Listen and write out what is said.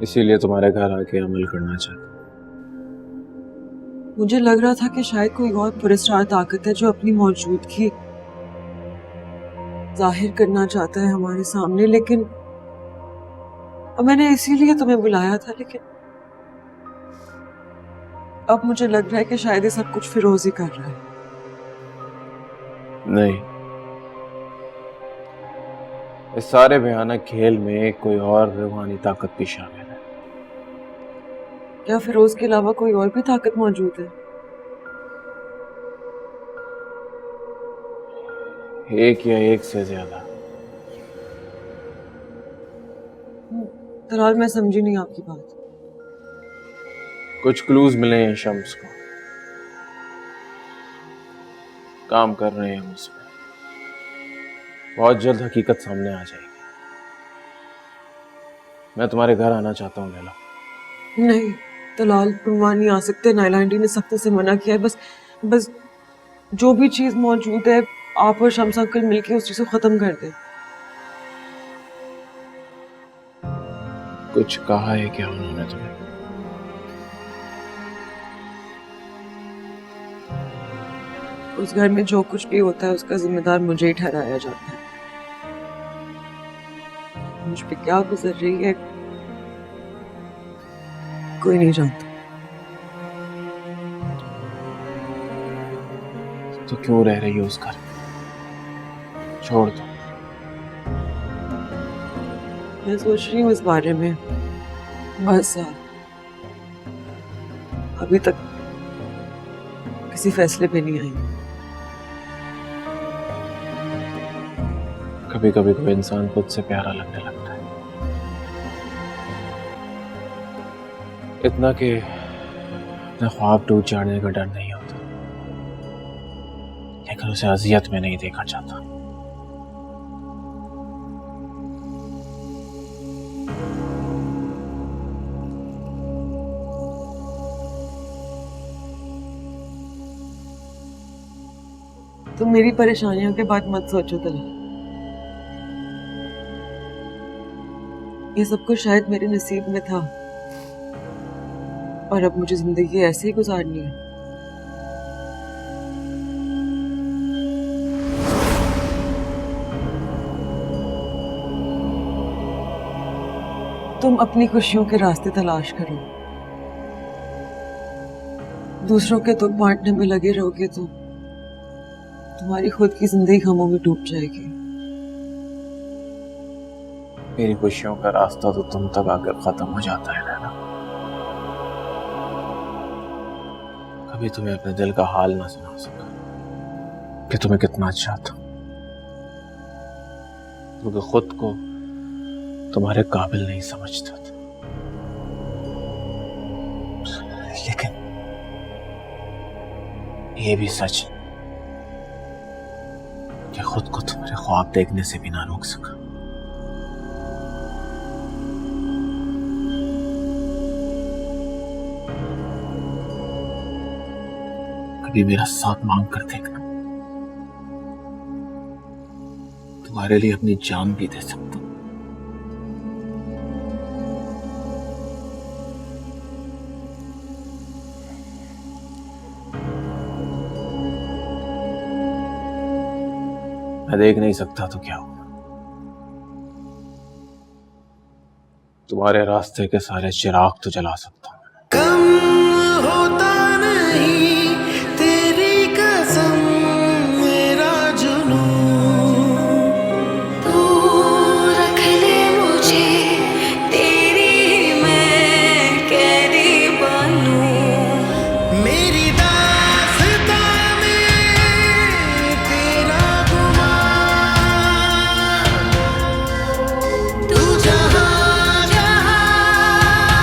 इसीलिए तुम्हारे घर आके अमल करना चाहता। मुझे लग रहा था कि शायद कोई और पुरस्कार ताकत है जो अपनी मौजूदगी जाहिर करना चाहता है हमारे सामने, लेकिन मैंने इसीलिए तुम्हें बुलाया था। लेकिन अब मुझे लग रहा है कि शायद ये सब कुछ फिरोज ही कर रहा है। नहीं, इस सारे भयानक खेल में कोई और रूहानी ताकत भी शामिल है। क्या फिरोज के अलावा कोई और भी ताकत मौजूद है? एक या एक से ज्यादा। फिलहाल मैं समझी नहीं आपकी बात। कुछ क्लूज मिले हैं शम्स को, काम कर रहे हैं हम उस पर। बहुत जल्द हकीकत सामने आ जाएगी। मैं तुम्हारे घर आना चाहता हूँ लैला। नहीं तलाल, तुम वहां नहीं आ सकते। नायला आंटी ने सख्ती से मना किया है। बस बस जो भी चीज मौजूद है, आप और शम्स अंकल मिलके उस चीज को खत्म कर दे। कुछ कहा है क्या उन्होंने तुम्हें? उस घर में जो कुछ भी होता है उसका जिम्मेदार मुझे ही ठहराया जाता है। मुझ पे क्या गुजर रही है कोई नहीं जानता। तो क्यों रह रही हो उस घर में? छोड़ दो। मैं सोच रही हूँ इस बारे में, बस अभी तक किसी फैसले पे नहीं आई। कभी कभी कोई इंसान खुद से प्यारा लगने लगता है, इतना कि अपने ख्वाब टूट जाने का डर नहीं होता, लेकिन उसे अजियत में नहीं देखा चाहता। तुम मेरी परेशानियों के बाद मत सोचो तला। ये सब कुछ शायद मेरे नसीब में था और अब मुझे जिंदगी ऐसे ही गुजारनी है। तुम अपनी खुशियों के रास्ते तलाश करो। दूसरों के दुख बांटने में लगे रहोगे तो तुम्हारी खुद की जिंदगी गमों में डूब जाएगी। मेरी खुशियों का रास्ता तो तुम तक आकर खत्म हो जाता है ना। कभी तुम्हें अपने दिल का हाल ना सुना सका कि तुम्हें कितना अच्छा था, क्योंकि खुद को तुम्हारे काबिल नहीं समझता था। लेकिन ये भी सच है कि खुद को तुम्हारे ख्वाब देखने से भी ना रोक सका। कभी मेरा साथ मांग कर देखना, तुम्हारे लिए अपनी जान भी दे सकता हूं। मैं देख नहीं सकता तो क्या हुआ, तुम्हारे रास्ते के सारे चिराग तो जला सकता हूं। कम होता नहीं